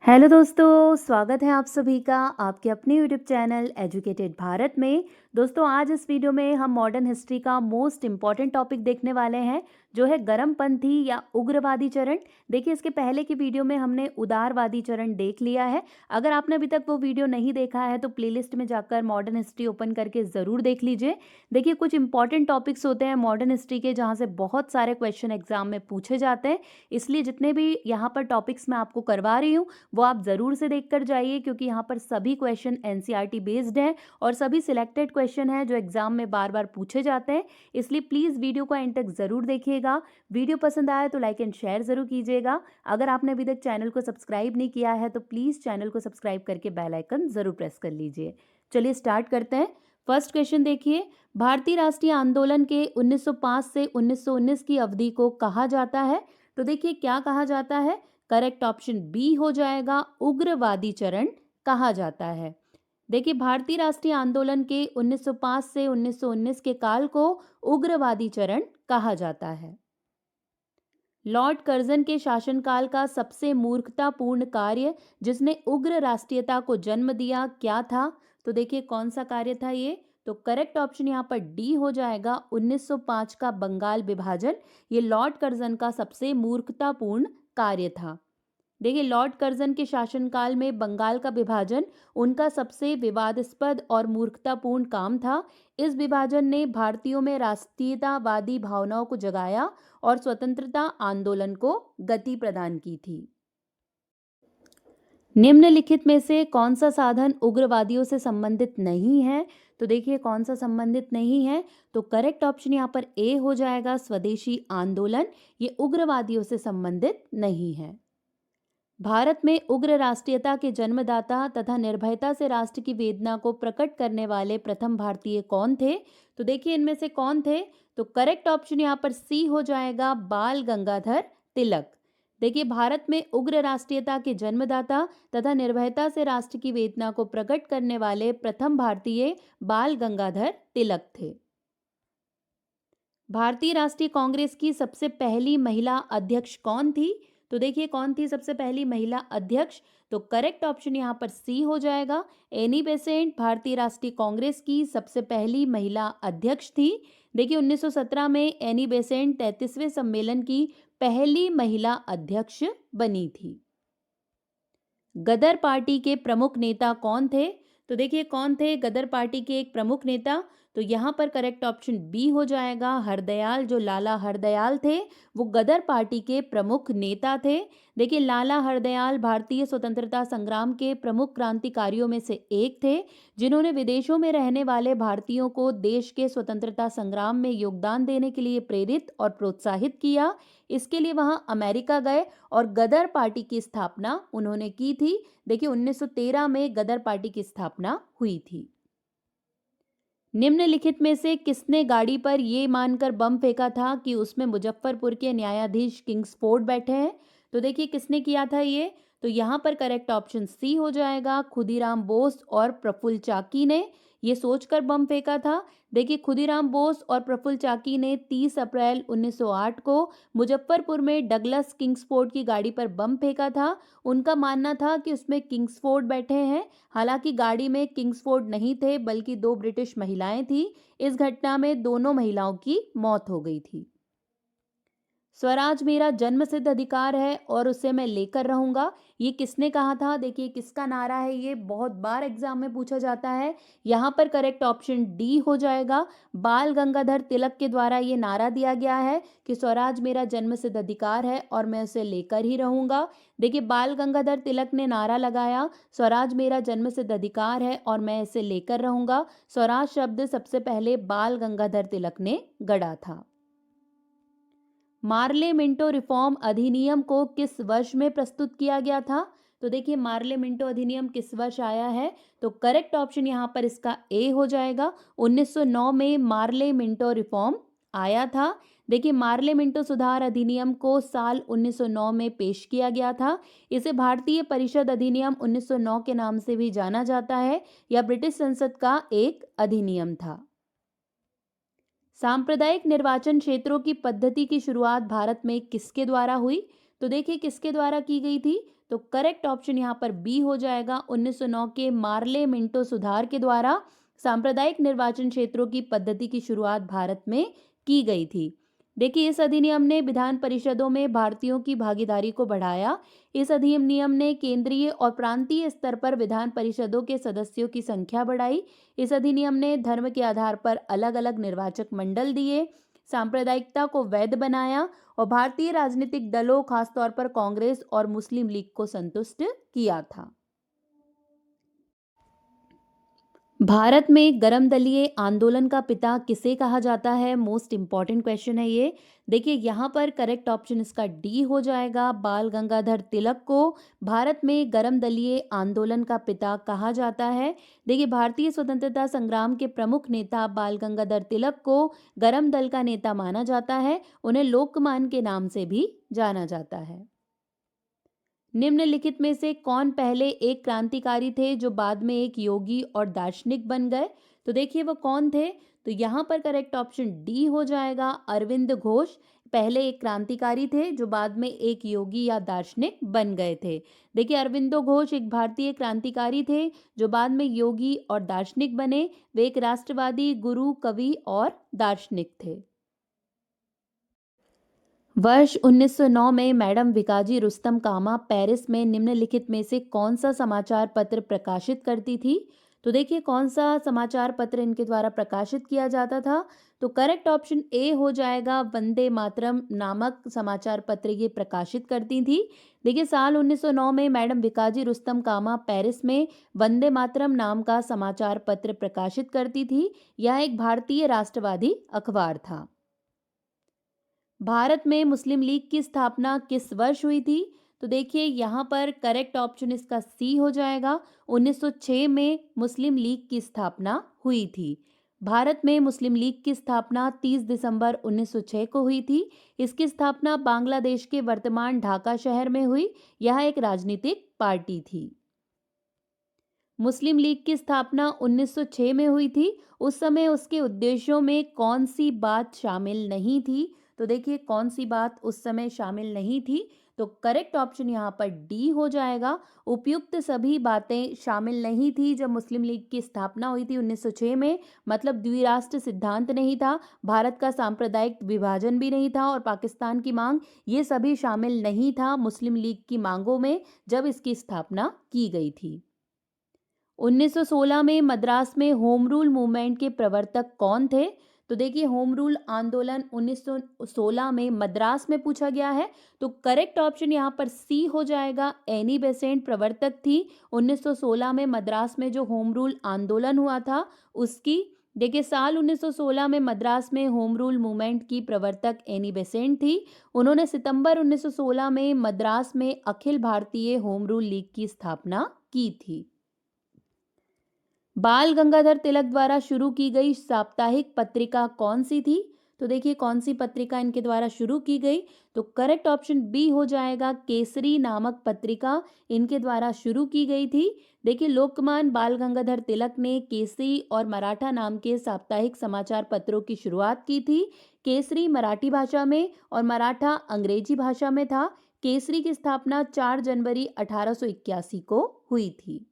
Hello दोस्तों, स्वागत है आप सभी का आपके अपने यूट्यूब चैनल एजुकेटेड भारत में। दोस्तों, आज इस वीडियो में हम मॉडर्न हिस्ट्री का मोस्ट इम्पॉर्टेंट टॉपिक देखने वाले हैं, जो है गर्मपंथी या उग्रवादी चरण। देखिए, इसके पहले की वीडियो में हमने उदारवादी चरण देख लिया है। अगर आपने अभी तक वो वीडियो नहीं देखा है तो प्लेलिस्ट में जाकर मॉडर्न हिस्ट्री ओपन करके ज़रूर देख लीजिए। देखिए, कुछ इंपॉर्टेंट टॉपिक्स होते हैं मॉडर्न हिस्ट्री के, जहाँ से बहुत सारे क्वेश्चन एग्जाम में पूछे जाते हैं। इसलिए जितने भी यहाँ पर टॉपिक्स मैं आपको करवा रही हूँ वो आप ज़रूर से देख कर जाइए, क्योंकि यहाँ पर सभी क्वेश्चन एनसीईआरटी बेस्ड हैं और सभी सिलेक्टेड क्वेश्चन हैं जो एग्जाम में बार बार पूछे जाते हैं। इसलिए प्लीज़ वीडियो को एंड तक ज़रूर देखिएगा। वीडियो पसंद आए तो लाइक एंड शेयर ज़रूर कीजिएगा। अगर आपने अभी तक चैनल को सब्सक्राइब नहीं किया है तो प्लीज़ चैनल को सब्सक्राइब करके बेल आइकन ज़रूर प्रेस कर लीजिए। चलिए स्टार्ट करते हैं। फर्स्ट क्वेश्चन देखिए, भारतीय राष्ट्रीय आंदोलन के 1905 से 1919 की अवधि को कहा जाता है। तो देखिए, क्या कहा जाता है? करेक्ट ऑप्शन बी हो जाएगा, उग्रवादी चरण कहा जाता है। देखिए, भारतीय राष्ट्रीय आंदोलन के 1905 से 1919 के काल को उग्रवादी चरण कहा जाता है। लॉर्ड कर्जन के शासनकाल का सबसे मूर्खतापूर्ण कार्य जिसने उग्र राष्ट्रीयता को जन्म दिया, क्या था? तो देखिए, कौन सा कार्य था ये? तो करेक्ट ऑप्शन यहाँ पर डी हो जाएगा, 1905 का बंगाल विभाजन। ये लॉर्ड कर्जन का सबसे मूर्खतापूर्ण कार्य था। देखिए, लॉर्ड कर्जन के शासनकाल में बंगाल का विभाजन उनका सबसे विवादास्पद और मूर्खतापूर्ण काम था। इस विभाजन ने भारतीयों में राष्ट्रीयतावादी भावनाओं को जगाया और स्वतंत्रता आंदोलन को गति प्रदान की थी। निम्नलिखित में से कौन सा साधन उग्रवादियों से संबंधित नहीं है? तो देखिए, कौन सा संबंधित नहीं है? तो करेक्ट ऑप्शन यहाँ पर ए हो जाएगा, स्वदेशी आंदोलन। ये उग्रवादियों से संबंधित नहीं है। भारत में उग्र राष्ट्रीयता के जन्मदाता तथा निर्भयता से राष्ट्र की वेदना को प्रकट करने वाले प्रथम भारतीय कौन थे? तो देखिए, इनमें से कौन थे? तो करेक्ट ऑप्शन यहाँ पर सी हो जाएगा, बाल गंगाधर तिलक। देखिए, भारत में उग्र राष्ट्रीयता के जन्मदाता तथा निर्भयता से राष्ट्र की वेदना को प्रकट करने वाले प्रथम भारतीय बाल गंगाधर तिलक थे। भारतीय राष्ट्रीय कांग्रेस की सबसे पहली महिला अध्यक्ष कौन थी? तो देखिए, कौन थी सबसे पहली महिला अध्यक्ष? तो करेक्ट ऑप्शन यहाँ पर सी हो जाएगा, एनी बेसेंट भारतीय राष्ट्रीय कांग्रेस की सबसे पहली महिला अध्यक्ष थी। देखिए, 1917 में एनी बेसेंट 33वें सम्मेलन की पहली महिला अध्यक्ष बनी थी। गदर पार्टी के प्रमुख नेता कौन थे? तो देखिए, कौन थे गदर पार्टी के एक प्रमुख नेता? तो यहाँ पर करेक्ट ऑप्शन बी हो जाएगा, हरदयाल। जो लाला हरदयाल थे वो गदर पार्टी के प्रमुख नेता थे। देखिए, लाला हरदयाल भारतीय स्वतंत्रता संग्राम के प्रमुख क्रांतिकारियों में से एक थे, जिन्होंने विदेशों में रहने वाले भारतीयों को देश के स्वतंत्रता संग्राम में योगदान देने के लिए प्रेरित और प्रोत्साहित किया। इसके लिए वहां अमेरिका गए और गदर पार्टी की स्थापना उन्होंने की थी। देखिए, 1913 में गदर पार्टी की स्थापना हुई थी। निम्नलिखित में से किसने गाड़ी पर ये मानकर बम फेंका था कि उसमें मुजफ्फरपुर के न्यायाधीश किंग्सफोर्ड बैठे हैं? तो देखिए, किसने किया था ये? तो यहाँ पर करेक्ट ऑप्शन सी हो जाएगा, खुदीराम बोस और प्रफुल्ल चाकी ने ये सोचकर बम फेंका था। देखिए, खुदीराम बोस और प्रफुल्ल चाकी ने 30 अप्रैल 1908 को मुजफ्फरपुर में डगलस किंग्सफोर्ड की गाड़ी पर बम फेंका था। उनका मानना था कि उसमें किंग्सफोर्ड बैठे हैं। हालांकि गाड़ी में किंग्सफोर्ड नहीं थे, बल्कि दो ब्रिटिश महिलाएं थीं। इस घटना में दोनों महिलाओं की मौत हो गई थी। स्वराज मेरा जन्मसिद्ध अधिकार है और उसे मैं लेकर रहूंगा, ये किसने कहा था? देखिए, किसका नारा है? ये बहुत बार एग्जाम में पूछा जाता है। यहाँ पर करेक्ट ऑप्शन डी हो जाएगा, बाल गंगाधर तिलक के द्वारा ये नारा दिया गया है कि स्वराज मेरा जन्मसिद्ध अधिकार है और मैं उसे लेकर ही रहूंगा। देखिए, बाल गंगाधर तिलक ने नारा लगाया, स्वराज मेरा जन्मसिद्ध अधिकार है और मैं इसे लेकर रहूंगा। स्वराज शब्द सबसे पहले बाल गंगाधर तिलक ने गढ़ा था। मार्ले मिंटो रिफॉर्म अधिनियम को किस वर्ष में प्रस्तुत किया गया था? तो देखिए, मार्ले मिंटो अधिनियम किस वर्ष आया है? तो करेक्ट ऑप्शन यहाँ पर इसका ए हो जाएगा, 1909 में मार्ले मिंटो रिफॉर्म आया था। देखिए, मार्ले मिंटो सुधार अधिनियम को साल 1909 में पेश किया गया था। इसे भारतीय परिषद अधिनियम 1909 के नाम से भी जाना जाता है। यह ब्रिटिश संसद का एक अधिनियम था। सांप्रदायिक निर्वाचन क्षेत्रों की पद्धति की शुरुआत भारत में किसके द्वारा हुई? तो देखिए, किसके द्वारा की गई थी? तो करेक्ट ऑप्शन यहाँ पर बी हो जाएगा। 1909 के मार्ले मिंटो सुधार के द्वारा सांप्रदायिक निर्वाचन क्षेत्रों की पद्धति की शुरुआत भारत में की गई थी। देखिए, इस अधिनियम ने विधान परिषदों में भारतीयों की भागीदारी को बढ़ाया। इस अधिनियम ने केंद्रीय और प्रांतीय स्तर पर विधान परिषदों के सदस्यों की संख्या बढ़ाई। इस अधिनियम ने धर्म के आधार पर अलग अलग निर्वाचक मंडल दिए, सांप्रदायिकता को वैध बनाया और भारतीय राजनीतिक दलों, खासतौर पर कांग्रेस और मुस्लिम लीग को संतुष्ट किया था। भारत में गरम दलीय आंदोलन का पिता किसे कहा जाता है? मोस्ट इंपॉर्टेंट क्वेश्चन है ये। देखिए, यहाँ पर करेक्ट ऑप्शन इसका डी हो जाएगा। बाल गंगाधर तिलक को भारत में गरम दलीय आंदोलन का पिता कहा जाता है। देखिए, भारतीय स्वतंत्रता संग्राम के प्रमुख नेता बाल गंगाधर तिलक को गरम दल का नेता माना जाता है। उन्हें लोकमान्य के नाम से भी जाना जाता है। निम्नलिखित में से कौन पहले एक क्रांतिकारी थे जो बाद में एक योगी और दार्शनिक बन गए? तो देखिए, वो कौन थे? तो यहाँ पर करेक्ट ऑप्शन डी हो जाएगा। अरविंद घोष पहले एक क्रांतिकारी थे जो बाद में एक योगी या दार्शनिक बन गए थे। देखिए, अरविंदो घोष एक भारतीय क्रांतिकारी थे जो बाद में योगी और दार्शनिक बने। वे एक राष्ट्रवादी, गुरु, कवि और दार्शनिक थे। वर्ष 1909 में मैडम भिकाजी रुस्तम कामा पेरिस में निम्नलिखित में से कौन सा समाचार पत्र प्रकाशित करती थी? तो देखिए, कौन सा समाचार पत्र इनके द्वारा प्रकाशित किया जाता था? तो करेक्ट ऑप्शन ए हो जाएगा। वंदे मातरम नामक समाचार पत्र ये प्रकाशित करती थी। देखिए, साल 1909 में मैडम भिकाजी रुस्तम कामा पेरिस में वंदे मातरम नाम का समाचार पत्र प्रकाशित करती थी। यह एक भारतीय राष्ट्रवादी अखबार था। भारत में मुस्लिम लीग की स्थापना किस वर्ष हुई थी? तो देखिए, यहाँ पर करेक्ट ऑप्शन इसका सी हो जाएगा। 1906 में मुस्लिम लीग की स्थापना हुई थी। भारत में मुस्लिम लीग की स्थापना 30 दिसंबर 1906 को हुई थी। इसकी स्थापना बांग्लादेश के वर्तमान ढाका शहर में हुई। यह एक राजनीतिक पार्टी थी। मुस्लिम लीग की स्थापना 1906 में हुई थी। उस समय उसके उद्देश्यों में कौन सी बात शामिल नहीं थी? तो देखिए, कौन सी बात उस समय शामिल नहीं थी? तो करेक्ट ऑप्शन यहाँ पर डी हो जाएगा। उपयुक्त सभी बातें शामिल नहीं थी जब मुस्लिम लीग की स्थापना हुई थी 1906 में। मतलब द्विराष्ट्र सिद्धांत नहीं था, भारत का सांप्रदायिक विभाजन भी नहीं था और पाकिस्तान की मांग, ये सभी शामिल नहीं था मुस्लिम लीग की मांगों में जब इसकी स्थापना की गई थी। 1916 में मद्रास में होम रूल मूवमेंट के प्रवर्तक कौन थे? तो देखिए, होम रूल आंदोलन 1916 में मद्रास में पूछा गया है। तो करेक्ट ऑप्शन यहाँ पर सी हो जाएगा। एनी बेसेंट प्रवर्तक थी 1916 में मद्रास में जो होम रूल आंदोलन हुआ था उसकी। देखिए, साल 1916 में मद्रास में होम रूल मूवमेंट की प्रवर्तक एनी बेसेंट थी। उन्होंने सितंबर 1916 में मद्रास में Akhil Bharatiya home rule league की स्थापना की थी। बाल गंगाधर तिलक द्वारा शुरू की गई साप्ताहिक पत्रिका कौन सी थी? तो देखिए, कौन सी पत्रिका इनके द्वारा शुरू की गई? तो करेक्ट ऑप्शन बी हो जाएगा। केसरी नामक पत्रिका इनके द्वारा शुरू की गई थी। देखिए, लोकमान्य बाल गंगाधर तिलक ने केसरी और मराठा नाम के साप्ताहिक समाचार पत्रों की शुरुआत की थी। केसरी मराठी भाषा में और मराठा अंग्रेजी भाषा में था। केसरी की स्थापना 4 जनवरी 1881 को हुई थी।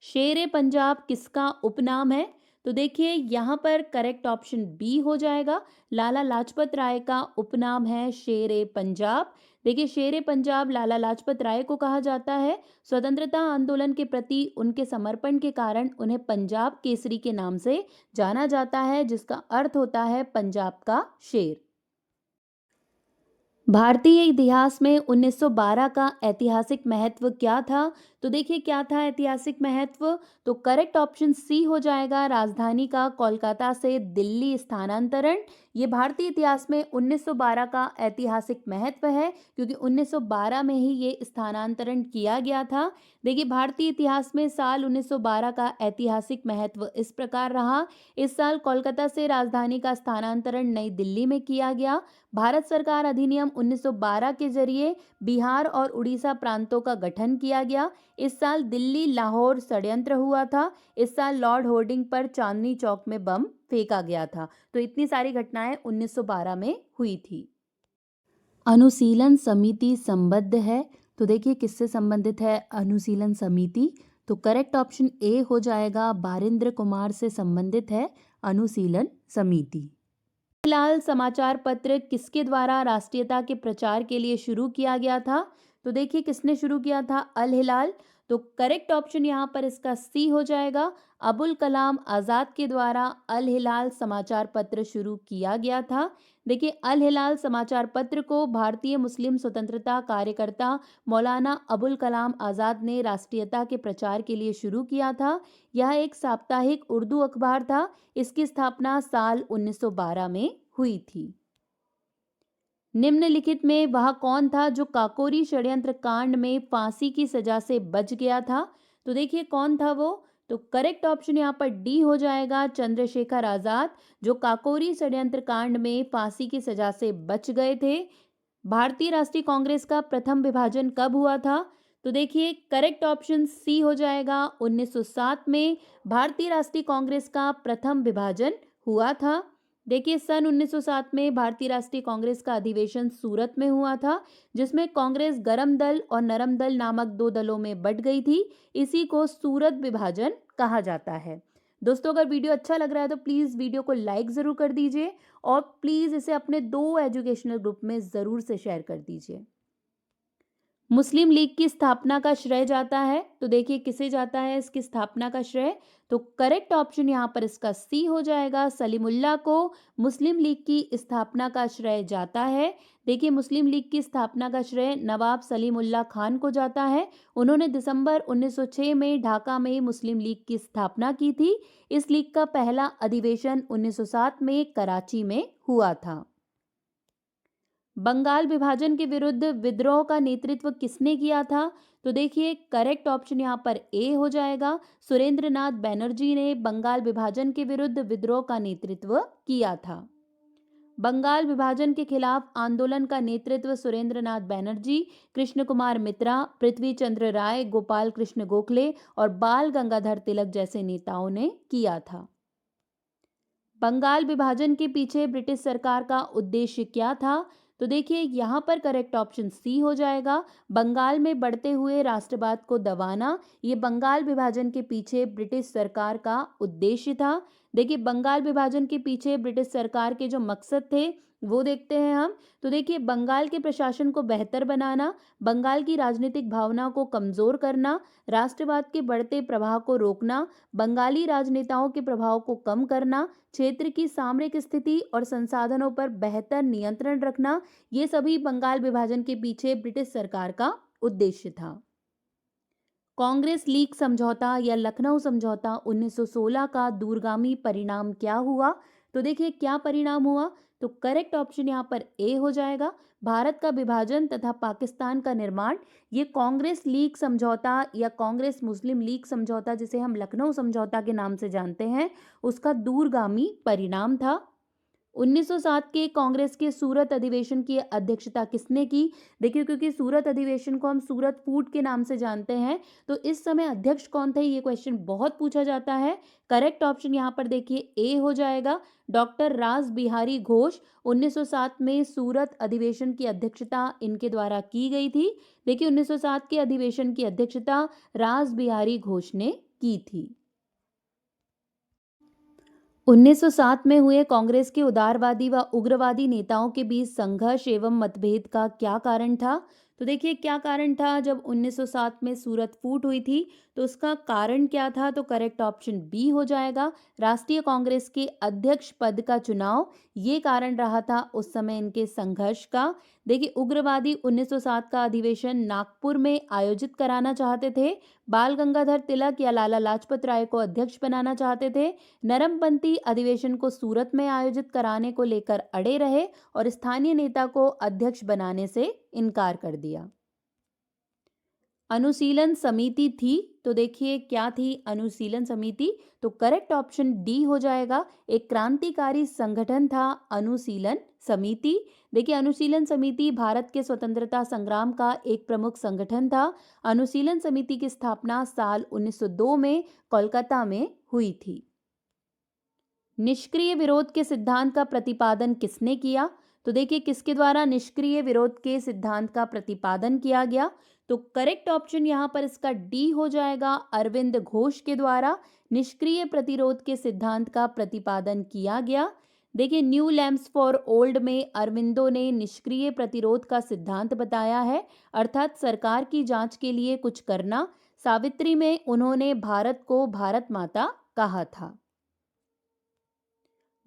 शेर पंजाब किसका उपनाम है? तो देखिए, यहाँ पर करेक्ट ऑप्शन बी हो जाएगा। लाला लाजपत राय का उपनाम है शेर पंजाब। देखिए, शेर पंजाब लाला लाजपत राय को कहा जाता है। स्वतंत्रता आंदोलन के प्रति उनके समर्पण के कारण उन्हें पंजाब केसरी के नाम से जाना जाता है, जिसका अर्थ होता है पंजाब का शेर। भारतीय इतिहास में 1912 का ऐतिहासिक महत्व क्या था? तो देखिए, क्या था ऐतिहासिक महत्व? तो करेक्ट ऑप्शन सी हो जाएगा। राजधानी का कोलकाता से दिल्ली स्थानांतरण। ये भारतीय इतिहास में 1912 का ऐतिहासिक महत्व है क्योंकि 1912 में ही ये स्थानांतरण किया गया था। देखिए, भारतीय इतिहास में साल 1912 का ऐतिहासिक महत्व इस प्रकार रहा। इस साल कोलकाता से राजधानी का स्थानांतरण नई दिल्ली में किया गया। भारत सरकार अधिनियम 1912 के जरिए बिहार और उड़ीसा प्रांतों का गठन किया गया। इस साल दिल्ली लाहौर षड्यंत्र हुआ था। इस साल लॉर्ड होर्डिंग पर चांदनी चौक में बम फेंका गया था। तो इतनी सारी घटनाएं 1912 में हुई थी। अनुशीलन समिति संबद्ध है। तो देखिए किससे संबंधित है अनुशीलन समिति? तो करेक्ट ऑप्शन ए हो जाएगा, बारिंद्र कुमार से संबंधित है अनुशीलन समिति। हिलाल समाचार पत्र किसके द्वारा राष्ट्रीयता के प्रचार के लिए शुरू किया गया था? तो देखिए किसने शुरू किया था? अल हिलाल। तो करेक्ट ऑप्शन यहाँ पर इसका सी हो जाएगा, अबुल कलाम आज़ाद के द्वारा अल हिलाल समाचार पत्र शुरू किया गया था। देखिए अल हिलाल समाचार पत्र को भारतीय मुस्लिम स्वतंत्रता कार्यकर्ता मौलाना अबुल कलाम आज़ाद ने राष्ट्रीयता के प्रचार के लिए शुरू किया था। यह एक साप्ताहिक उर्दू अखबार था। इसकी स्थापना साल 1912 में हुई थी। निम्नलिखित में वह कौन था जो काकोरी षड्यंत्र कांड में फांसी की सजा से बच गया था? तो देखिए कौन था वो? तो करेक्ट ऑप्शन यहाँ पर डी हो जाएगा, चंद्रशेखर आजाद, जो काकोरी षड्यंत्र कांड में फांसी की सजा से बच गए थे। भारतीय राष्ट्रीय कांग्रेस का प्रथम विभाजन कब हुआ था? तो देखिए करेक्ट ऑप्शन सी हो जाएगा, 1907 में भारतीय राष्ट्रीय कांग्रेस का प्रथम विभाजन हुआ था। देखिए सन 1907 में भारतीय राष्ट्रीय कांग्रेस का अधिवेशन सूरत में हुआ था, जिसमें कांग्रेस गरम दल और नरम दल नामक दो दलों में बंट गई थी। इसी को सूरत विभाजन कहा जाता है। दोस्तों अगर वीडियो अच्छा लग रहा है तो प्लीज़ वीडियो को लाइक ज़रूर कर दीजिए और प्लीज़ इसे अपने 2 एजुकेशनल ग्रुप में ज़रूर से शेयर कर दीजिए। मुस्लिम लीग की स्थापना का श्रेय जाता है, तो देखिए किसे जाता है इसकी स्थापना का श्रेय? तो करेक्ट ऑप्शन यहाँ पर इसका सी हो जाएगा, सलीमुल्लाह को मुस्लिम लीग की स्थापना का श्रेय जाता है। देखिए मुस्लिम लीग की स्थापना का श्रेय नवाब सलीमुल्लाह खान को जाता है। उन्होंने दिसंबर 1906 में ढाका में मुस्लिम लीग की स्थापना की थी। इस लीग का पहला अधिवेशन 1907 में कराची में हुआ था। बंगाल विभाजन के विरुद्ध विद्रोह का नेतृत्व किसने किया था? तो देखिए करेक्ट ऑप्शन यहाँ पर ए हो जाएगा, सुरेंद्रनाथ बैनर्जी ने बंगाल विभाजन के विरुद्ध विद्रोह का नेतृत्व किया था। बंगाल विभाजन के खिलाफ आंदोलन का नेतृत्व सुरेंद्रनाथ बैनर्जी, कृष्ण कुमार मित्रा, पृथ्वी चंद्र राय, गोपाल कृष्ण गोखले और बाल गंगाधर तिलक जैसे नेताओं ने किया था। बंगाल विभाजन के पीछे ब्रिटिश सरकार का उद्देश्य क्या था? तो देखिए यहाँ पर करेक्ट ऑप्शन सी हो जाएगा, बंगाल में बढ़ते हुए राष्ट्रवाद को दबाना। ये बंगाल विभाजन के पीछे ब्रिटिश सरकार का उद्देश्य था। देखिए बंगाल विभाजन के पीछे ब्रिटिश सरकार के जो मकसद थे वो देखते हैं हम। तो देखिए बंगाल के प्रशासन को बेहतर बनाना, बंगाल की राजनीतिक भावना को कमजोर करना, राष्ट्रवाद के बढ़ते प्रवाह को रोकना, बंगाली राजनेताओं के प्रभाव को कम करना, क्षेत्र की सामरिक स्थिति और संसाधनों पर बेहतर नियंत्रण रखना, ये सभी बंगाल विभाजन के पीछे ब्रिटिश सरकार का उद्देश्य था। कांग्रेस लीग समझौता या लखनऊ समझौता 1916 का दूरगामी परिणाम क्या हुआ? तो देखिए क्या परिणाम हुआ? तो करेक्ट ऑप्शन यहाँ पर ए हो जाएगा, भारत का विभाजन तथा पाकिस्तान का निर्माण। ये कांग्रेस लीग समझौता या कांग्रेस मुस्लिम लीग समझौता, जिसे हम लखनऊ समझौता के नाम से जानते हैं, उसका दूरगामी परिणाम था। 1907 के कांग्रेस के सूरत अधिवेशन की अध्यक्षता किसने की? देखिए क्योंकि सूरत अधिवेशन को हम सूरत फूट के नाम से जानते हैं, तो इस समय अध्यक्ष कौन थे ये क्वेश्चन बहुत पूछा जाता है। करेक्ट ऑप्शन यहाँ पर देखिए ए हो जाएगा, डॉक्टर रास बिहारी घोष। 1907 में सूरत अधिवेशन की अध्यक्षता इनके द्वारा की गई थी। देखिए 1907 के अधिवेशन की अध्यक्षता रास बिहारी घोष ने की थी। 1907 में हुए कांग्रेस के उदारवादी व उग्रवादी नेताओं के बीच संघर्ष एवं मतभेद का क्या कारण था? तो देखिए क्या कारण था जब 1907 में सूरत फूट हुई थी, तो उसका कारण क्या था? तो करेक्ट ऑप्शन बी हो जाएगा, राष्ट्रीय कांग्रेस के अध्यक्ष पद का चुनाव। ये कारण रहा था उस समय इनके संघर्ष का। देखिए उग्रवादी 1907 का अधिवेशन नागपुर में आयोजित कराना चाहते थे। बाल गंगाधर तिलक या लाला लाजपत राय को अध्यक्ष बनाना चाहते थे। नरमपंथी अधिवेशन को सूरत में आयोजित कराने को लेकर अड़े रहे और स्थानीय नेता को अध्यक्ष बनाने से इनकार कर दिया। अनुशीलन समिति थी, तो देखिए क्या थी अनुशीलन समिति? तो करेक्ट ऑप्शन डी हो जाएगा, एक क्रांतिकारी संगठन था अनुशीलन समिति। देखिए अनुशीलन समिति भारत के स्वतंत्रता संग्राम का एक प्रमुख संगठन था। अनुशीलन समिति की स्थापना साल 1902 में कोलकाता में हुई थी। निष्क्रिय विरोध के सिद्धांत का प्रतिपादन किसने किया? तो देखिए किसके द्वारा निष्क्रिय विरोध के सिद्धांत का प्रतिपादन किया गया? तो करेक्ट ऑप्शन यहाँ पर इसका डी हो जाएगा, अरविंद घोष के द्वारा निष्क्रिय प्रतिरोध के सिद्धांत का प्रतिपादन किया गया। देखिए, न्यू लैंप्स फॉर ओल्ड में अरविंदो ने निष्क्रिय प्रतिरोध का सिद्धांत बताया है, अर्थात सरकार की जांच के लिए कुछ करना। सावित्री में उन्होंने भारत को भारत माता कहा था।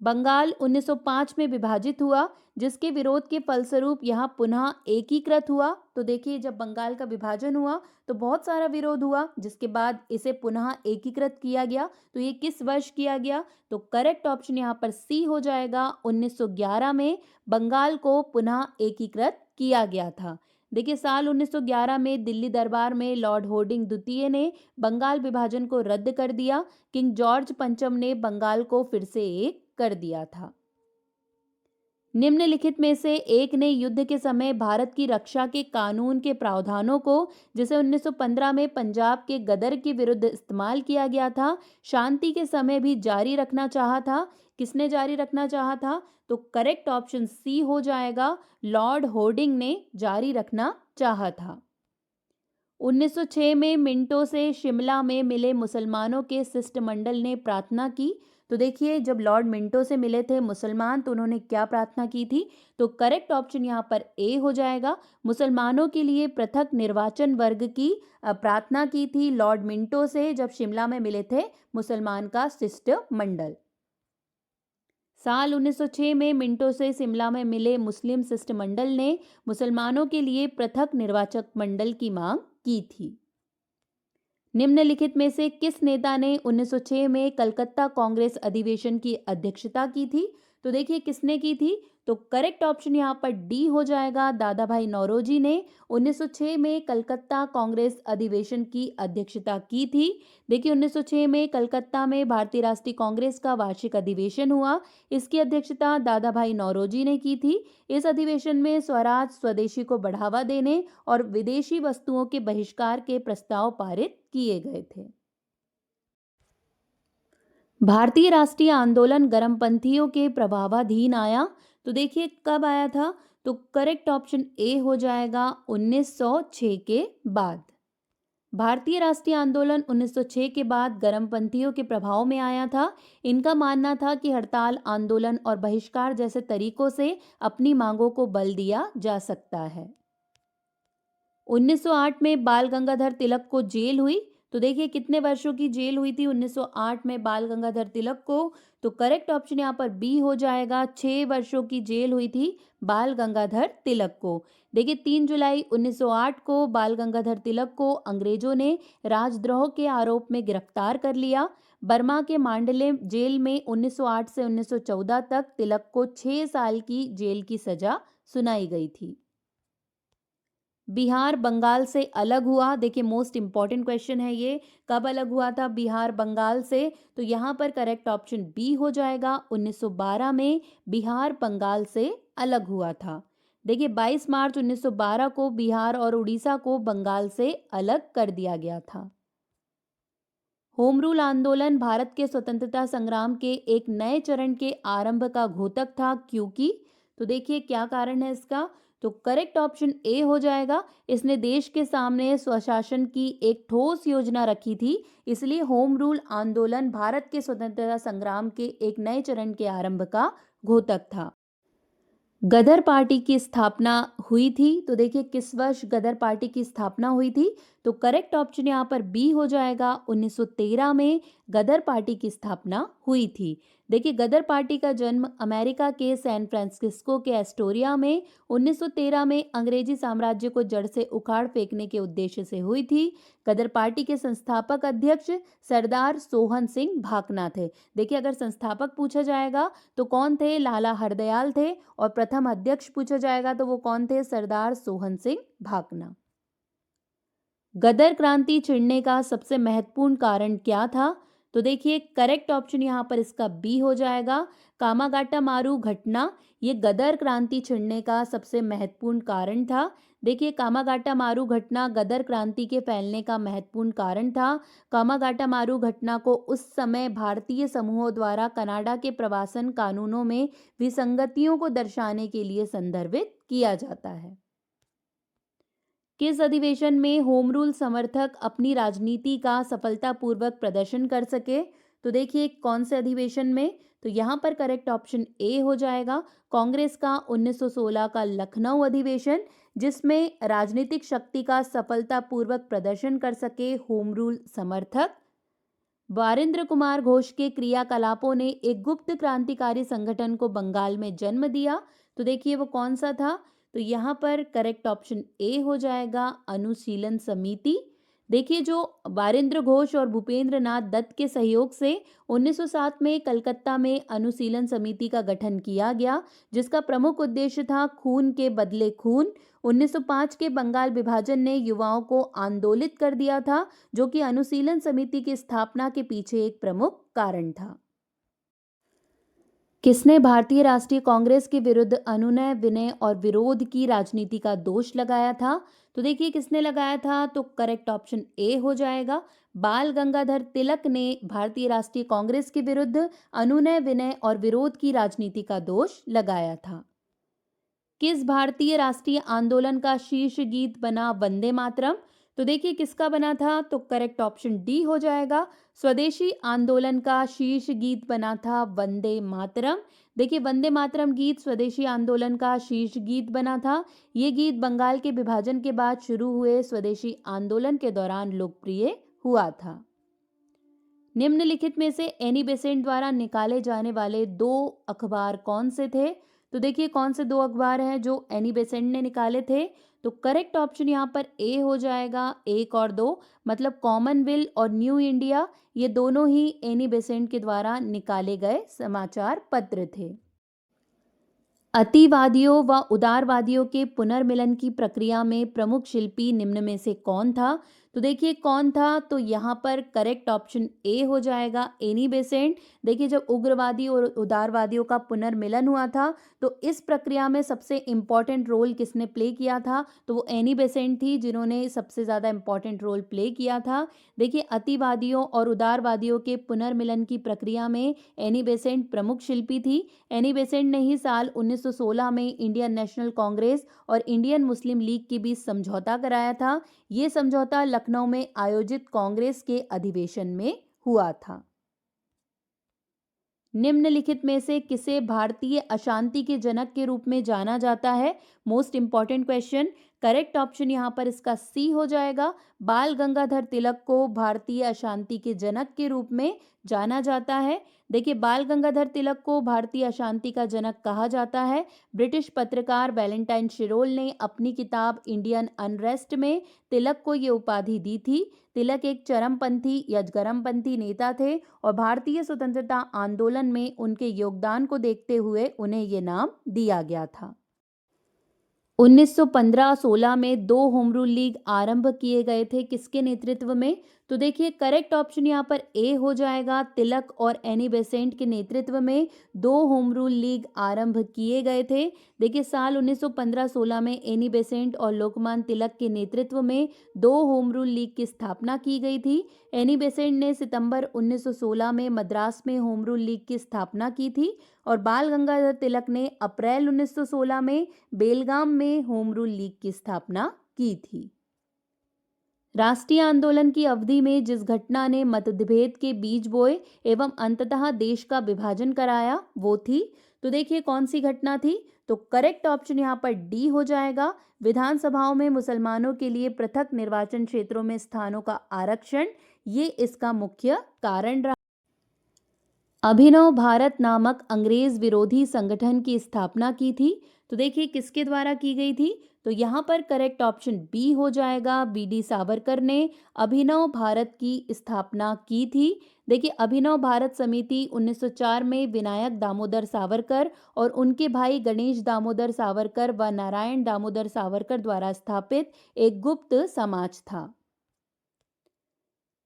बंगाल 1905 में विभाजित हुआ, जिसके विरोध के फलस्वरूप यहाँ पुनः एकीकृत हुआ। तो देखिए, जब बंगाल का विभाजन हुआ तो बहुत सारा विरोध हुआ, जिसके बाद इसे पुनः एकीकृत किया गया। तो ये किस वर्ष किया गया? तो करेक्ट ऑप्शन यहाँ पर सी हो जाएगा, 1911 में बंगाल को पुनः एकीकृत किया गया था। देखिए, साल 1911 में दिल्ली दरबार में लॉर्ड होर्डिंग द्वितीय ने बंगाल विभाजन को रद्द कर दिया। किंग जॉर्ज पंचम ने बंगाल को फिर से एक कर दिया था। निम्नलिखित में से एक ने युद्ध के समय भारत की रक्षा के कानून के प्रावधानों को, जिसे 1915 में पंजाब के गदर के विरुद्ध इस्तेमाल किया गया था, शांति के समय भी जारी रखना चाहा था। किसने जारी रखना चाहा था? तो करेक्ट ऑप्शन सी हो जाएगा, लॉर्ड होर्डिंग ने जारी रखना चाहा था। 1906 में मिंटो से शिमला में मिले मुसलमानों के शिष्टमंडल ने प्रार्थना की। तो देखिए, जब लॉर्ड मिंटो से मिले थे मुसलमान तो उन्होंने क्या प्रार्थना की थी? तो करेक्ट ऑप्शन यहाँ पर ए हो जाएगा, मुसलमानों के लिए पृथक निर्वाचन वर्ग की प्रार्थना की थी लॉर्ड मिंटो से, जब शिमला में मिले थे मुसलमान का शिष्टमंडल। साल 1906 में मिंटो से शिमला में मिले मुस्लिम शिष्टमंडल ने मुसलमानों के लिए पृथक निर्वाचक मंडल की मांग की थी। निम्नलिखित में से किस नेता ने 1906 में कलकत्ता कांग्रेस अधिवेशन की अध्यक्षता की थी? तो देखिए, किसने की थी? तो करेक्ट ऑप्शन यहाँ पर डी हो जाएगा, दादा भाई नौरोजी ने 1906 में कलकत्ता कांग्रेस अधिवेशन की अध्यक्षता की थी। देखिए, 1906 में कलकत्ता में भारतीय राष्ट्रीय कांग्रेस का वार्षिक अधिवेशन हुआ। इसकी अध्यक्षता दादा भाई नौरोजी ने की थी। इस अधिवेशन में स्वराज, स्वदेशी को बढ़ावा देने और विदेशी वस्तुओं के बहिष्कार के प्रस्ताव पारित किए गए थे। भारतीय राष्ट्रीय आंदोलन गर्मपंथियों के प्रभावाधीन आया। तो देखिए, कब आया था? तो करेक्ट ऑप्शन ए हो जाएगा, 1906 के बाद। भारतीय राष्ट्रीय आंदोलन 1906 के बाद गर्मपंथियों के प्रभाव में आया था। इनका मानना था कि हड़ताल, आंदोलन और बहिष्कार जैसे तरीकों से अपनी मांगों को बल दिया जा सकता है। 1908 में बाल गंगाधर तिलक को जेल हुई। तो देखिए, कितने वर्षों की जेल हुई थी 1908 में बाल गंगाधर तिलक को? तो करेक्ट ऑप्शन यहाँ पर बी हो जाएगा, 6 वर्षों की जेल हुई थी बाल गंगाधर तिलक को। देखिए, 3 जुलाई 1908 को बाल गंगाधर तिलक को अंग्रेजों ने राजद्रोह के आरोप में गिरफ्तार कर लिया। बर्मा के मांडले जेल में 1908 से 1914 तक तिलक को 6 साल की जेल की सजा सुनाई गई थी। बिहार बंगाल से अलग हुआ। देखिए, मोस्ट इंपॉर्टेंट क्वेश्चन है ये, कब अलग हुआ था बिहार बंगाल से? तो यहाँ पर करेक्ट ऑप्शन बी हो जाएगा, 1912 में बिहार बंगाल से अलग हुआ था। देखिए, 22 मार्च 1912 को बिहार और उड़ीसा को बंगाल से अलग कर दिया गया था। होम रूल आंदोलन भारत के स्वतंत्रता संग्राम के एक नए चरण के आरंभ का घोतक था, क्योंकि तो देखिए, क्या कारण है इसका? तो करेक्ट ऑप्शन ए हो जाएगा, इसने देश के सामने स्वशासन की एक ठोस योजना रखी थी, इसलिए होम रूल आंदोलन भारत के स्वतंत्रता संग्राम के एक नए चरण के आरंभ का घोतक था। गदर पार्टी की स्थापना हुई थी। तो देखिए, किस वर्ष गदर पार्टी की स्थापना हुई थी? तो करेक्ट ऑप्शन यहाँ पर बी हो जाएगा, 1913 में गदर पार्टी की स्थापना हुई थी। देखिए, गदर पार्टी का जन्म अमेरिका के सैन फ्रांसिस्को के एस्टोरिया में 1913 में अंग्रेजी साम्राज्य को जड़ से उखाड़ फेंकने के उद्देश्य से हुई थी। गदर पार्टी के संस्थापक अध्यक्ष सरदार सोहन सिंह भाकना थे। देखिए, अगर संस्थापक पूछा जाएगा तो कौन थे? लाला हरदयाल थे। और प्रथम अध्यक्ष पूछा जाएगा तो वो कौन थे? सरदार सोहन सिंह भाकना। गदर क्रांति छिड़ने का सबसे महत्वपूर्ण कारण क्या था? तो देखिए, करेक्ट ऑप्शन यहाँ पर इसका बी हो जाएगा, कामागाटा मारू घटना। ये गदर क्रांति छिड़ने का सबसे महत्वपूर्ण कारण था। देखिए, कामागाटा मारू घटना गदर क्रांति के फैलने का महत्वपूर्ण कारण था। कामागाटा मारू घटना को उस समय भारतीय समूहों द्वारा कनाडा के प्रवासन कानूनों में विसंगतियों को दर्शाने के लिए संदर्भित किया जाता है। किस अधिवेशन में होम रूल समर्थक अपनी राजनीति का सफलतापूर्वक प्रदर्शन कर सके? तो देखिए कौन से अधिवेशन में? तो यहाँ पर करेक्ट ऑप्शन ए हो जाएगा कांग्रेस का 1916 का लखनऊ अधिवेशन, जिसमें राजनीतिक शक्ति का सफलतापूर्वक प्रदर्शन कर सके होम रूल समर्थक। वारिंद्र कुमार घोष के क्रियाकलापों ने एक गुप्त क्रांतिकारी संगठन को बंगाल में जन्म दिया। तो देखिए वो कौन सा था? तो यहाँ पर करेक्ट ऑप्शन ए हो जाएगा अनुशीलन समिति। देखिए जो वारिंद्र घोष और भूपेंद्र नाथ दत्त के सहयोग से 1907 में कलकत्ता में अनुशीलन समिति का गठन किया गया, जिसका प्रमुख उद्देश्य था खून के बदले खून। 1905 के बंगाल विभाजन ने युवाओं को आंदोलित कर दिया था, जो कि अनुशीलन समिति की स्थापना के पीछे एक प्रमुख कारण था। किसने भारतीय राष्ट्रीय कांग्रेस के विरुद्ध अनुनय विनय और विरोध की राजनीति का दोष लगाया था? तो देखिए किसने लगाया था? तो करेक्ट ऑप्शन ए हो जाएगा बाल गंगाधर तिलक ने भारतीय राष्ट्रीय कांग्रेस के विरुद्ध अनुनय विनय और विरोध की राजनीति का दोष लगाया था। किस भारतीय राष्ट्रीय आंदोलन का शीर्ष गीत बना वंदे मातरम? तो देखिए किसका बना था? तो करेक्ट ऑप्शन डी हो जाएगा स्वदेशी आंदोलन का शीर्ष गीत बना था वंदे मातरम। देखिए वंदे मातरम गीत स्वदेशी आंदोलन का शीर्ष गीत बना था। ये गीत बंगाल के विभाजन के बाद शुरू हुए स्वदेशी आंदोलन के दौरान लोकप्रिय हुआ था। निम्नलिखित में से एनी बेसेंट द्वारा निकाले जाने वाले 2 अखबार कौन से थे? तो देखिए कौन से 2 अखबार हैं जो एनी बेसेंट ने निकाले थे? तो करेक्ट ऑप्शन यहाँ पर ए हो जाएगा 1 और 2, मतलब कॉमनवेल्थ और न्यू इंडिया। ये दोनों ही एनी बेसेंट के द्वारा निकाले गए समाचार पत्र थे। अतिवादियों व उदारवादियों के पुनर्मिलन की प्रक्रिया में प्रमुख शिल्पी निम्न में से कौन था? तो देखिए कौन था? तो यहाँ पर करेक्ट ऑप्शन ए हो जाएगा एनी बेसेंट। देखिए जब उग्रवादी और उदारवादियों का पुनर्मिलन हुआ था, तो इस प्रक्रिया में सबसे इम्पॉर्टेंट रोल किसने प्ले किया था? तो वो एनी बेसेंट थी, जिन्होंने सबसे ज़्यादा इम्पॉर्टेंट रोल प्ले किया था। देखिए अतिवादियों और उदारवादियों के पुनर्मिलन की प्रक्रिया में एनी बेसेंट प्रमुख शिल्पी थी। एनी बेसेंट ने ही साल 1916 में इंडियन नेशनल कांग्रेस और इंडियन मुस्लिम लीग के बीच समझौता कराया था। ये समझौता लखनऊ में आयोजित कांग्रेस के अधिवेशन में हुआ था। निम्नलिखित में से किसे भारतीय अशांति के जनक के रूप में जाना जाता है? Most important question. Correct option यहाँ पर इसका सी हो जाएगा बाल गंगाधर तिलक को भारतीय अशांति के जनक के रूप में जाना जाता है। देखिए बाल गंगाधर तिलक को भारतीय अशांति का जनक कहा जाता है। ब्रिटिश पत्रकार वैलेंटाइन शिरोल ने अपनी किताब इंडियन अनरेस्ट में तिलक को ये उपाधि दी थी। तिलक एक चरमपंथी या गरमपंथी नेता थे और भारतीय स्वतंत्रता आंदोलन में उनके योगदान को देखते हुए उन्हें ये नाम दिया गया था। 1915-16 में 2 होम रूल लीग आरंभ किए गए थे, किसके नेतृत्व में? तो देखिए करेक्ट ऑप्शन यहाँ पर ए हो जाएगा तिलक और एनी बेसेंट के नेतृत्व में 2 होम रूल लीग आरंभ किए गए थे। देखिए साल 1915-16 में एनी बेसेंट और लोकमान्य तिलक के नेतृत्व में 2 होम रूल लीग की स्थापना की गई थी। एनी बेसेंट ने सितंबर 1916 में मद्रास में होम रूल लीग की स्थापना की थी और बाल गंगाधर तिलक ने अप्रैल 1916 में बेलगाम में होम रूल लीग की स्थापना की थी। राष्ट्रीय आंदोलन की अवधि में जिस घटना ने मतभेद के बीज बोए एवं अंततः देश का विभाजन कराया वो थी? तो देखिए कौन सी घटना थी? तो करेक्ट ऑप्शन यहाँ पर डी हो जाएगा विधानसभाओं में मुसलमानों के लिए पृथक निर्वाचन क्षेत्रों में स्थानों का आरक्षण। ये इसका मुख्य कारण रहा। अभिनव भारत नामक अंग्रेज विरोधी संगठन की स्थापना की थी। तो देखिए किसके द्वारा की गई थी? तो यहाँ पर करेक्ट ऑप्शन बी हो जाएगा बीडी सावरकर ने अभिनव भारत की स्थापना की थी। देखिए अभिनव भारत समिति 1904 में विनायक दामोदर सावरकर और उनके भाई गणेश दामोदर सावरकर व नारायण दामोदर सावरकर द्वारा स्थापित एक गुप्त समाज था।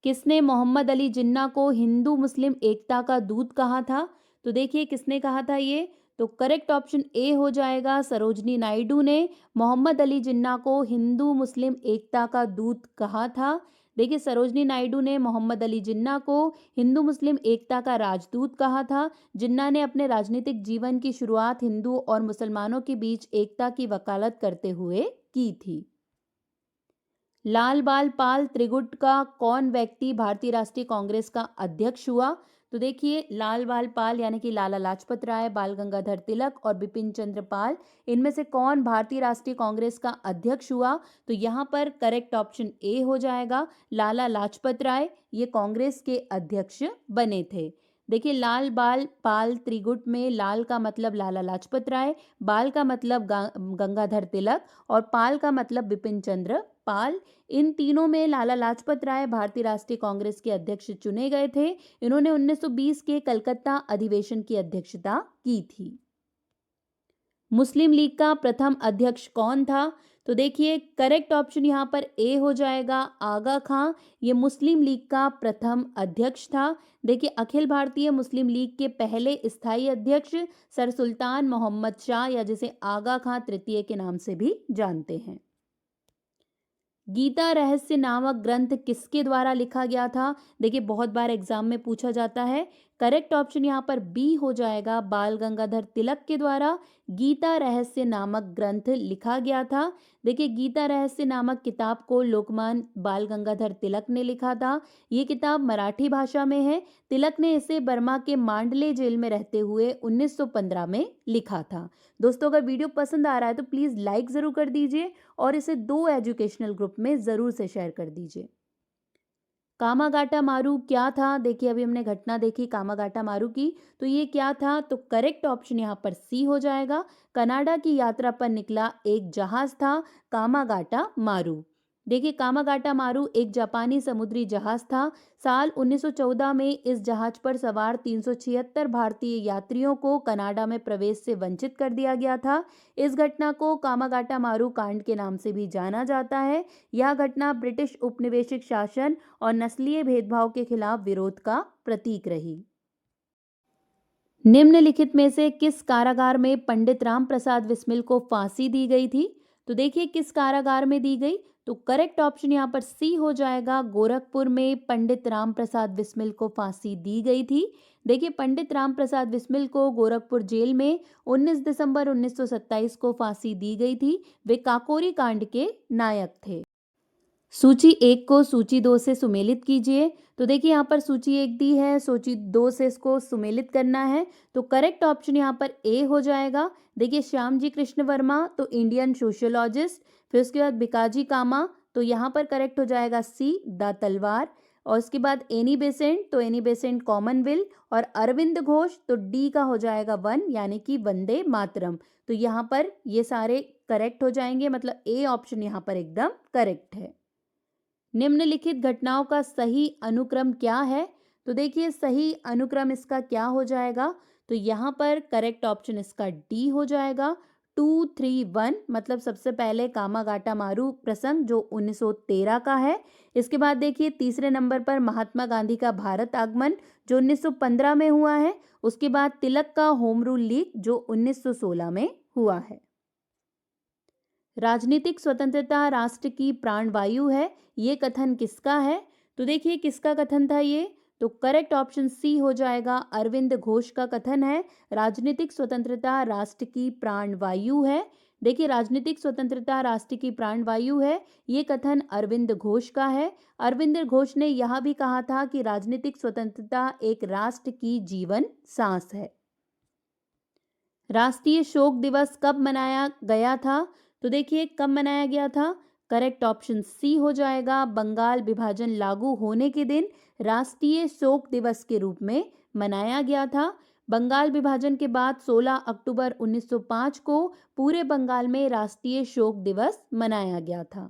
किसने मोहम्मद अली जिन्ना को हिंदू मुस्लिम एकता का दूत कहा था? तो देखिए किसने कहा था ये? तो करेक्ट ऑप्शन ए हो जाएगा सरोजनी नायडू ने मोहम्मद अली जिन्ना को हिंदू मुस्लिम एकता का दूत कहा था। देखिए सरोजनी नायडू ने मोहम्मद अली जिन्ना को हिंदू मुस्लिम एकता का राजदूत कहा था। जिन्ना ने अपने राजनीतिक जीवन की शुरुआत हिंदू और मुसलमानों के बीच एकता की वकालत करते हुए की थी। लाल बाल पाल त्रिगुट का कौन व्यक्ति भारतीय राष्ट्रीय कांग्रेस का अध्यक्ष हुआ? तो देखिए, लाल बाल पाल यानी कि लाला लाजपत राय, बाल गंगाधर तिलक और बिपिन चंद्र पाल, इनमें से कौन भारतीय राष्ट्रीय कांग्रेस का अध्यक्ष हुआ? तो यहाँ पर करेक्ट ऑप्शन ए हो जाएगा, लाला लाजपत राय ये कांग्रेस के अध्यक्ष बने थे। देखिए, लाल बाल पाल त्रिगुट में लाल का मतलब लाला लाजपत राय, बाल का मतलब गंगाधर तिलक और पाल का मतलब बिपिन चंद्र पाल। इन तीनों में लाला लाजपत राय भारतीय राष्ट्रीय कांग्रेस के अध्यक्ष चुने गए थे। इन्होंने 1920 के कलकत्ता अधिवेशन की अध्यक्षता की थी। मुस्लिम लीग का प्रथम अध्यक्ष कौन था? तो देखिए, करेक्ट ऑप्शन यहाँ पर ए हो जाएगा, आगा खां। ये मुस्लिम लीग का प्रथम अध्यक्ष था। देखिए, अखिल भारतीय मुस्लिम लीग के पहले स्थायी अध्यक्ष सर सुल्तान मोहम्मद शाह या जिसे आगा खां तृतीय के नाम से भी जानते हैं। गीता रहस्य नामक ग्रंथ किसके द्वारा लिखा गया था? देखिए, बहुत बार एग्जाम में पूछा जाता है। करेक्ट ऑप्शन यहाँ पर बी हो जाएगा, बाल गंगाधर तिलक के द्वारा गीता रहस्य नामक ग्रंथ लिखा गया था। देखिए, गीता रहस्य नामक किताब को लोकमान्य बाल गंगाधर तिलक ने लिखा था। ये किताब मराठी भाषा में है। तिलक ने इसे बर्मा के मांडले जेल में रहते हुए 1915 में लिखा था। दोस्तों, अगर वीडियो पसंद आ रहा है तो प्लीज़ लाइक ज़रूर कर दीजिए और इसे 2 एजुकेशनल ग्रुप में ज़रूर से शेयर कर दीजिए। कामागाटा मारू क्या था? देखिए, अभी हमने घटना देखी कामागाटा मारू की, तो ये क्या था? तो करेक्ट ऑप्शन यहाँ पर सी हो जाएगा, कनाडा की यात्रा पर निकला एक जहाज था कामागाटा मारू। देखिए, कामागाटा मारू एक जापानी समुद्री जहाज था। साल 1914 में इस जहाज पर सवार 376 भारतीय यात्रियों को कनाडा में प्रवेश से वंचित कर दिया गया था। इस घटना को कामागाटा मारू कांड के नाम से भी जाना जाता है। यह घटना ब्रिटिश उपनिवेशिक शासन और नस्लीय भेदभाव के खिलाफ विरोध का प्रतीक रही। निम्नलिखित में से किस कारागार में पंडित राम प्रसाद बिस्मिल को फांसी दी गई थी? तो देखिए, किस कारागार में दी गई? तो करेक्ट ऑप्शन यहाँ पर सी हो जाएगा, गोरखपुर में पंडित राम प्रसाद बिस्मिल को फांसी दी गई थी। देखिए, पंडित राम प्रसाद बिस्मिल को गोरखपुर जेल में 19 दिसंबर 1927 को फांसी दी गई थी। वे काकोरी कांड के नायक थे। सूची 1 को सूची 2 से सुमेलित कीजिए। तो देखिए, यहाँ पर सूची 1 दी है, सूची 2 से इसको सुमेलित करना है। तो करेक्ट ऑप्शन यहाँ पर ए हो जाएगा। देखिए, श्यामजी कृष्ण वर्मा तो इंडियन सोशियोलॉजिस्ट, फिर उसके बाद भिकाजी कामा, तो यहाँ पर करेक्ट हो जाएगा सी, द तलवार। और उसके बाद एनी बेसेंट, तो एनी बेसेंट कॉमनवेल्थ, और अरविंद घोष तो डी का हो जाएगा 1 यानी कि वंदे मातरम। तो यहाँ पर ये सारे करेक्ट हो जाएंगे, मतलब ए ऑप्शन यहाँ पर एकदम करेक्ट है। निम्नलिखित घटनाओं का सही अनुक्रम क्या है? तो देखिए, सही अनुक्रम इसका क्या हो जाएगा? तो यहाँ पर करेक्ट ऑप्शन इसका डी हो जाएगा, 2, 3, 1, मतलब सबसे पहले कामागाटा मारू प्रसंग जो 1913 का है। इसके बाद देखिए, तीसरे नंबर पर महात्मा गांधी का भारत आगमन जो 1915 में हुआ है। उसके बाद तिलक का होम रूल लीग जो 1916 में हुआ है। राजनीतिक स्वतंत्रता राष्ट्र की प्राणवायु है, ये कथन किसका है? तो देखिए, किसका कथन था ये? तो करेक्ट ऑप्शन सी हो जाएगा, अरविंद घोष का कथन है। राजनीतिक स्वतंत्रता राष्ट्र की प्राणवायु है। देखिए, राजनीतिक स्वतंत्रता राष्ट्र की प्राणवायु है, ये कथन अरविंद घोष का है। अरविंद घोष ने यह भी कहा था कि राजनीतिक स्वतंत्रता एक राष्ट्र की जीवन सांस है। राष्ट्रीय शोक दिवस कब मनाया गया था? तो देखिए, कब मनाया गया था? करेक्ट ऑप्शन सी हो जाएगा, बंगाल विभाजन लागू होने के दिन राष्ट्रीय शोक दिवस के रूप में मनाया गया था। बंगाल विभाजन के बाद 16 अक्टूबर 1905 को पूरे बंगाल में राष्ट्रीय शोक दिवस मनाया गया था।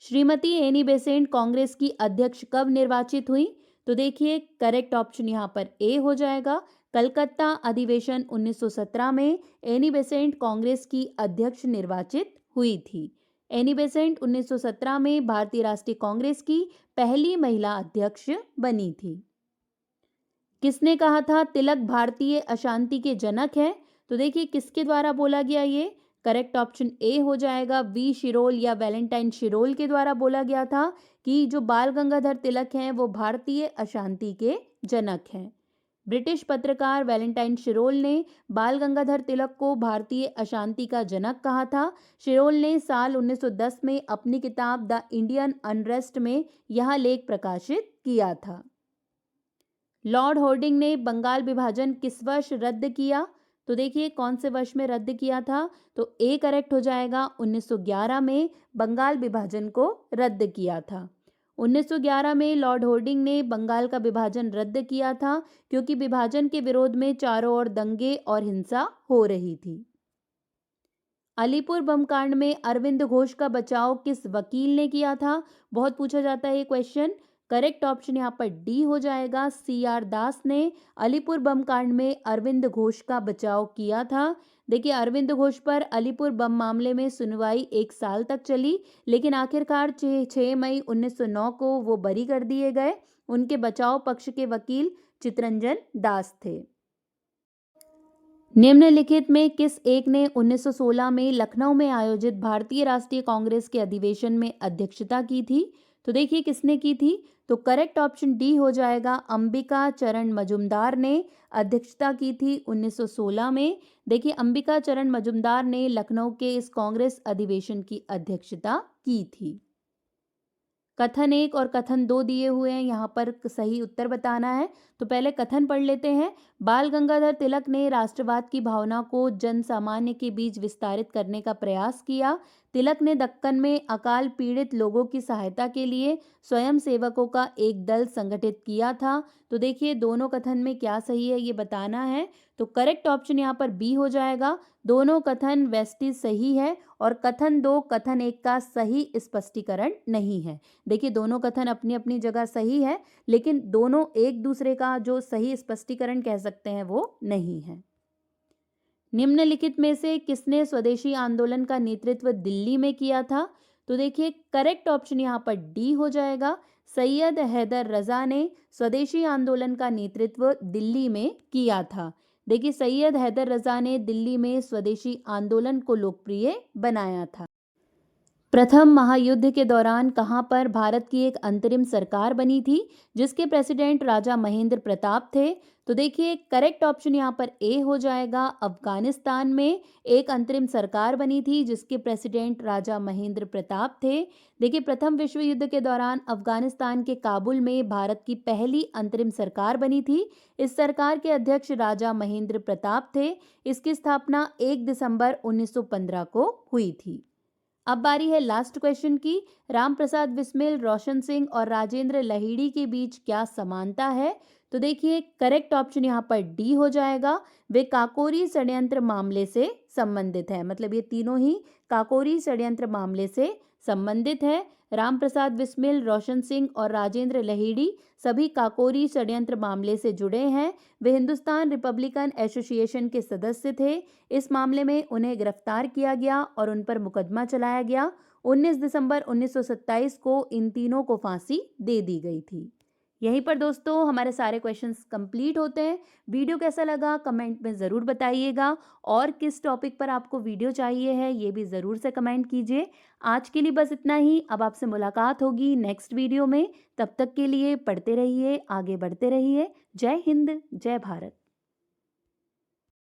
श्रीमती एनी बेसेंट कांग्रेस की अध्यक्ष कब निर्वाचित हुई? तो देखिए, करेक्ट ऑप्शन यहाँ पर ए हो जाएगा, कलकत्ता अधिवेशन 1917 में एनी बेसेंट कांग्रेस की अध्यक्ष निर्वाचित हुई थी। एनी बेसेंट 1917 में भारतीय राष्ट्रीय कांग्रेस की पहली महिला अध्यक्ष बनी थी। किसने कहा था तिलक भारतीय अशांति के जनक है? तो देखिए, किसके द्वारा बोला गया ये? करेक्ट ऑप्शन ए हो जाएगा, वी शिरोल या वैलेंटाइन शिरोल के द्वारा बोला गया था कि जो बाल गंगाधर तिलक हैं वो भारतीय अशांति के जनक हैं। ब्रिटिश पत्रकार वैलेंटाइन शिरोल ने बाल गंगाधर तिलक को भारतीय अशांति का जनक कहा था। शिरोल ने साल 1910 में अपनी किताब द इंडियन अनरेस्ट में यह लेख प्रकाशित किया था। लॉर्ड होर्डिंग ने बंगाल विभाजन किस वर्ष रद्द किया? तो देखिए कौन से वर्ष में रद्द किया था? तो ए करेक्ट हो जाएगा, 1911 में बंगाल विभाजन को रद्द किया था। 1911 में लॉर्ड होर्डिंग ने बंगाल का विभाजन रद्द किया था क्योंकि विभाजन के विरोध में चारों ओर दंगे और हिंसा हो रही थी। अलीपुर बम कांड में अरविंद घोष का बचाव किस वकील ने किया था? बहुत पूछा जाता है ये क्वेश्चन। करेक्ट ऑप्शन यहाँ पर डी हो जाएगा, CR दास ने अलीपुर बम कांड में अरविंद घोष का बचाव किया था। देखिए अरविंद घोष पर अलीपुर बम मामले में सुनवाई 1 साल तक चली, लेकिन आखिरकार 6 मई 1909 को वो बरी कर दिए गए। उनके बचाव पक्ष के वकील चितरंजन दास थे। निम्नलिखित में किस एक ने 1916 में लखनऊ में आयोजित भारतीय राष्ट्रीय कांग्रेस के अधिवेशन में अध्यक्षता की थी? तो देखिए किसने की थी? तो करेक्ट ऑप्शन डी हो जाएगा, अंबिका चरण मजुमदार ने अध्यक्षता की थी 1916 में। देखिए अंबिका चरण मजुमदार ने लखनऊ के इस कांग्रेस अधिवेशन की अध्यक्षता की थी। कथन 1 और कथन 2 दिए हुए हैं, यहाँ पर सही उत्तर बताना है। तो पहले कथन पढ़ लेते हैं। बाल गंगाधर तिलक ने राष्ट्रवाद की भावना को जन सामान्य के बीच विस्तारित करने का प्रयास किया। तिलक ने दक्कन में अकाल पीड़ित लोगों की सहायता के लिए स्वयं सेवकों का एक दल संगठित किया था। तो देखिए दोनों कथन में क्या सही है ये बताना है। तो करेक्ट ऑप्शन यहाँ पर बी हो जाएगा, दोनों कथन वेस्टिज सही है और कथन 2 कथन 1 का सही स्पष्टीकरण नहीं है। देखिए दोनों कथन अपनी अपनी जगह सही है, लेकिन दोनों एक दूसरे का जो सही स्पष्टीकरण कह सकते हैं वो नहीं है। निम्नलिखित में से किसने स्वदेशी आंदोलन का नेतृत्व दिल्ली में किया था? तो देखिए करेक्ट ऑप्शन यहाँ पर डी हो जाएगा, सैयद हैदर रजा ने स्वदेशी आंदोलन का नेतृत्व दिल्ली में किया था। देखिए सैयद हैदर रजा ने दिल्ली में स्वदेशी आंदोलन को लोकप्रिय बनाया था। प्रथम महायुद्ध के दौरान कहां पर भारत की एक अंतरिम सरकार बनी थी जिसके प्रेसिडेंट राजा महेंद्र प्रताप थे? तो देखिए करेक्ट ऑप्शन यहाँ पर ए हो जाएगा, अफगानिस्तान में एक अंतरिम सरकार बनी थी जिसके प्रेसिडेंट राजा महेंद्र प्रताप थे। देखिए प्रथम विश्व युद्ध के दौरान अफगानिस्तान के काबुल में भारत की पहली अंतरिम सरकार बनी थी। इस सरकार के अध्यक्ष राजा महेंद्र प्रताप थे। इसकी स्थापना 1 दिसंबर 1915 को हुई थी। अब बारी है लास्ट क्वेश्चन की। रामप्रसाद बिस्मिल, रोशन सिंह और राजेंद्र लहिड़ी के बीच क्या समानता है? तो देखिए करेक्ट ऑप्शन यहाँ पर डी हो जाएगा, वे काकोरी षड्यंत्र मामले से संबंधित है। मतलब ये तीनों ही काकोरी षड्यंत्र मामले से संबंधित है। रामप्रसाद बिस्मिल, रोशन सिंह और राजेंद्र लहिड़ी सभी काकोरी षड्यंत्र मामले से जुड़े हैं। वे हिंदुस्तान रिपब्लिकन एसोसिएशन के सदस्य थे। इस मामले में उन्हें गिरफ्तार किया गया और उन पर मुकदमा चलाया गया। 19 दिसंबर 1927 को इन तीनों को फांसी दे दी गई थी। यहीं पर दोस्तों हमारे सारे क्वेश्चंस कंप्लीट होते हैं। वीडियो कैसा लगा कमेंट में ज़रूर बताइएगा और किस टॉपिक पर आपको वीडियो चाहिए है ये भी ज़रूर से कमेंट कीजिए। आज के लिए बस इतना ही। अब आपसे मुलाकात होगी नेक्स्ट वीडियो में। तब तक के लिए पढ़ते रहिए, आगे बढ़ते रहिए। जय हिंद, जय भारत।